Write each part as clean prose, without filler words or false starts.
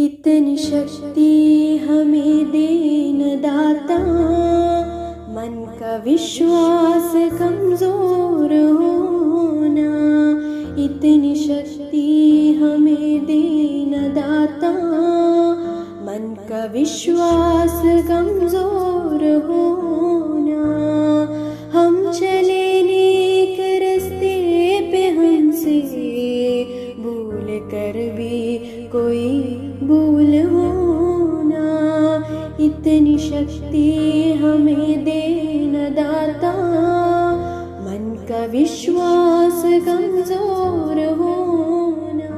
इतनी शक्ति हमें देन दाता, मन का विश्वास कमजोर होना। इतनी शक्ति हमें देन दाता, मन का विश्वास कमजोर होना। हम चले नेक रस्ते पे, हमसे भूल कर भी कोई भूल होना। इतनी शक्ति हमें देन दाता, मन का विश्वास कमजोर होना।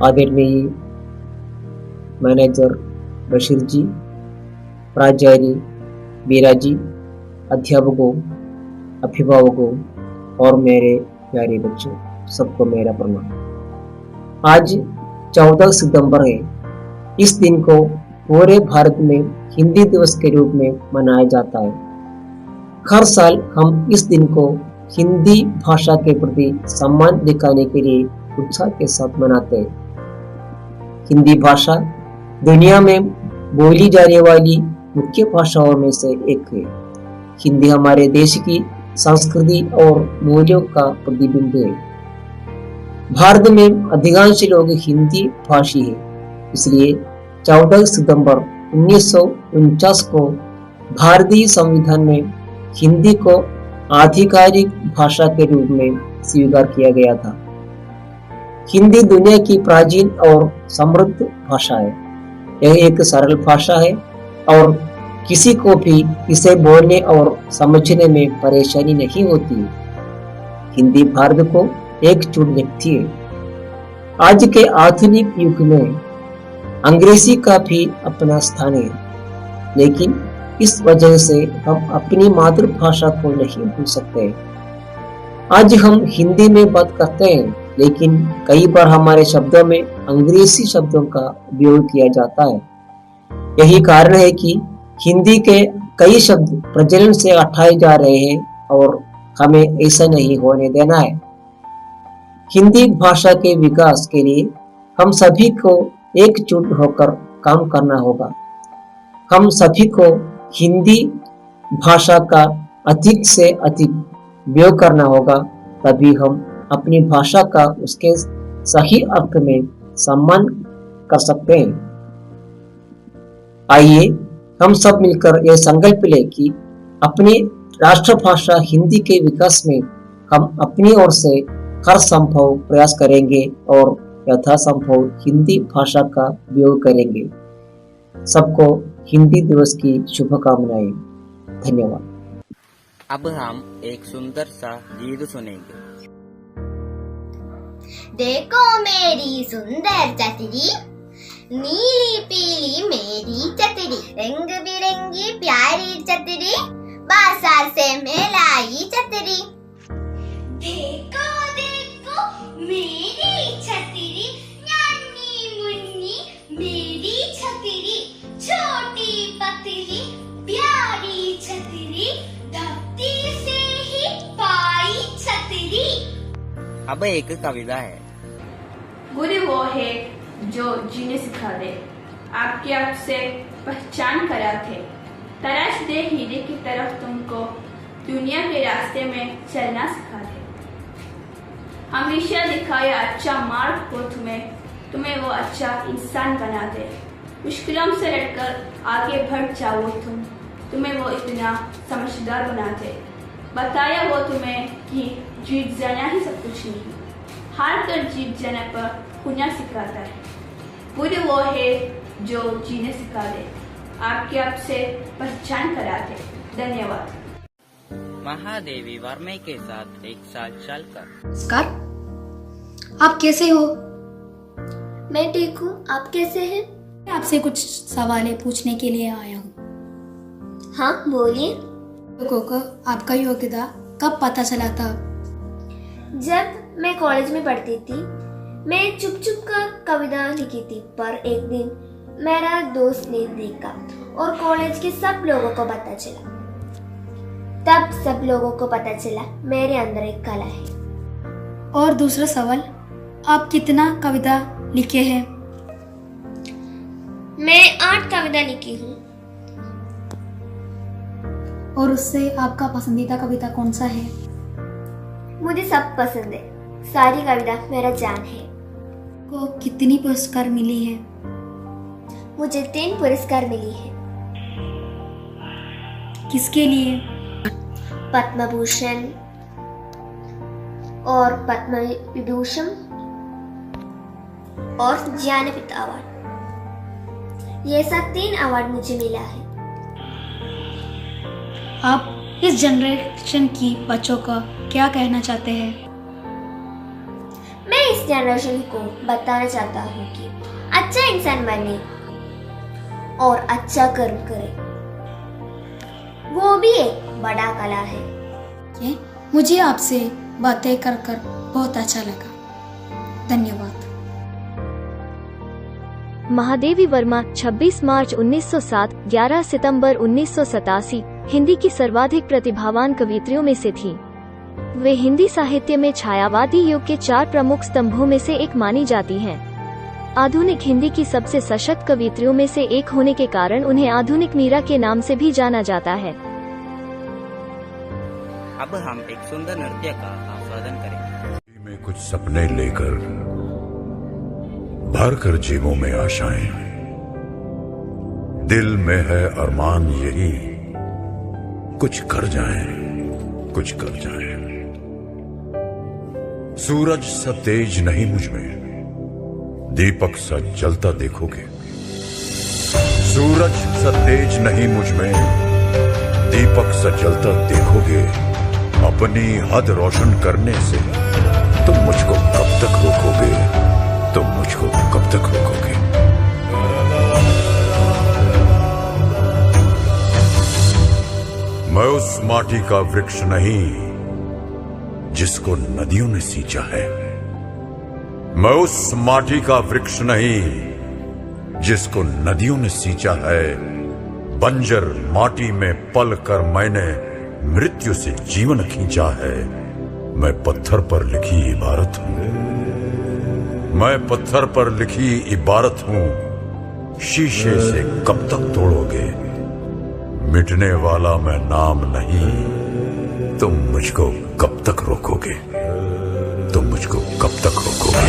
आदरणीय मैनेजर बशीर जी, प्राचार्य बीरा जी, अध्यापकों, अभिभावकों और मेरे प्यारे बच्चों, सबको मेरा प्रणाम। आज 14 सितंबर है। इस दिन को पूरे भारत में हिंदी दिवस के रूप में मनाया जाता है। हर साल हम इस दिन को हिंदी भाषा के प्रति सम्मान दिखाने के लिए उत्साह के साथ मनाते हैं। हिंदी भाषा दुनिया में बोली जाने वाली मुख्य भाषाओं में से एक है। हिंदी हमारे देश की संस्कृति और मूल्यों का प्रतिबिंब है। भारत में अधिकांश लोग हिंदी भाषी है, इसलिए 14 सितंबर 1949 को भारतीय संविधान में हिंदी को आधिकारिक भाषा के रूप में स्वीकार किया गया था। हिंदी दुनिया की प्राचीन और समृद्ध भाषा है। यह एक सरल भाषा है और किसी को भी इसे बोलने और समझने में परेशानी नहीं होती। हिंदी भारत को एकजुट रखती है। आज के आधुनिक युग में अंग्रेजी का भी अपना स्थान है, लेकिन इस वजह से हम अपनी मातृभाषा को नहीं भूल सकते। आज हम हिंदी में बात करते हैं, लेकिन कई बार हमारे शब्दों में अंग्रेजी शब्दों का उपयोग किया जाता है। यही कारण है कि हिंदी के कई शब्द प्रचलन से हटाए जा रहे हैं और हमें ऐसा नहीं होने देना है। हिंदी भाषा के विकास के लिए हम सभी को एकजुट होकर काम करना होगा। हम सभी को हिंदी भाषा का अधिक से अधिक उपयोग करना होगा, तभी हम अपनी भाषा का उसके सही अर्थ में सम्मान कर सकते हैं। आइए हम सब मिलकर यह संकल्प लें कि अपनी राष्ट्रभाषा हिंदी के विकास में हम अपनी ओर से हर संभव प्रयास करेंगे और यथासंभव हिंदी भाषा का उपयोग करेंगे। सबको हिंदी दिवस की शुभकामनाएं। धन्यवाद। अब हम एक सुंदर सा गीत सुनेंगे। देखो मेरी सुंदर चतरी, नीली पीली मेरी चतरी, रंग बिरंगी प्यारी चतरी, बाजार से मैं लाई चतरी। देखो देखो मेरी छतरी, नानी मुन्नी मेरी छतरी, छोटी पतली प्यारी छतरी, धरती से ही पाई छतरी। अब एक कविता है। गुरु वो है जो जीने सिखा दे, आपके आप से पहचान कराते, तराश दे हीरे की तरफ तुमको, दुनिया के रास्ते में चलना सिखा दे। हमेशा दिखाया अच्छा मार्ग को तुम्हें वो अच्छा इंसान बना दे। मुश्किलों से लड़कर आगे बढ़ जाओ तुम्हें वो इतना समझदार बना दे। बताया वो तुम्हें कि जीत जाना ही सब कुछ नहीं, हार कर जीत जाने पर खुना सिखाता है। बुरे वो है जो जीने सिखा दे, आपके आप से पहचान कराते। धन्यवाद। महादेवी वर्मा के साथ एक साल का। नमस्कार, आप कैसे हो? मैं ठीक हूँ, आप कैसे हैं? मैं आपसे कुछ सवाल पूछने के लिए आया हूँ। हाँ बोलिए। लोगों को आपका योग्यता कब पता चला था? जब मैं कॉलेज में पढ़ती थी, मैं चुप चुप कर कविता लिखी थी, पर एक दिन मेरा दोस्त ने देखा और कॉलेज के सब लोगों को पता चला। तब सब लोगों को पता चला मेरे अंदर एक कला है। और दूसरा सवाल, आप कितना कविता लिखे हैं? मैं 8 कविता लिखी हूँ। और उससे आपका पसंदीदा कविता कौन सा है? मुझे सब पसंद है, सारी कविता मेरा जान है। को कितनी पुरस्कार मिली है? मुझे 3 पुरस्कार मिली है। किसके लिए? पद्म भूषण और पद्म विभूषण और ज्ञानपीठ अवार्ड, ये सब 3 अवार्ड मुझे मिला है। आप इस जनरेशन की बच्चों का क्या कहना चाहते हैं? मैं इस जनरेशन को बताना चाहता हूँ कि अच्छा इंसान बने और अच्छा कर्म करे, वो भी एक बड़ा कला है। मुझे आपसे बातें कर बहुत अच्छा लगा। धन्यवाद। महादेवी वर्मा 26 मार्च 1907, 11 सितंबर 1987 हिंदी की सर्वाधिक प्रतिभावान कवियत्रियों में से थी। वे हिंदी साहित्य में छायावादी युग के 4 प्रमुख स्तंभों में से एक मानी जाती हैं। आधुनिक हिंदी की सबसे सशक्त कवियत्रियों में से एक होने के कारण उन्हें आधुनिक मीरा के नाम से भी जाना जाता है। अब हम एक सुंदर नृत्य का आस्वादन करेंगे। में कुछ सपने लेकर भर कर जेबों में आशाएं, दिल में है अरमान यही कुछ कर जाएं, कुछ कर जाएं। सूरज सा तेज नहीं मुझ में, दीपक सा जलता देखोगे। सूरज सा तेज नहीं मुझ में, दीपक सा जलता देखोगे। अपनी हद रोशन करने से तुम मुझको कब तक रोकोगे, तुम मुझको कब तक रोकोगे। मैं उस माटी का वृक्ष नहीं जिसको नदियों ने सींचा है। मैं उस माटी का वृक्ष नहीं जिसको नदियों ने सींचा है। बंजर माटी में पल कर मैंने मृत्यु से जीवन खींचा है। मैं पत्थर पर लिखी इबारत हूं, मैं पत्थर पर लिखी इबारत हूं। शीशे से कब तक तोड़ोगे, मिटने वाला मैं नाम नहीं। तुम मुझको कब तक रोकोगे, तुम मुझको कब तक रोकोगे।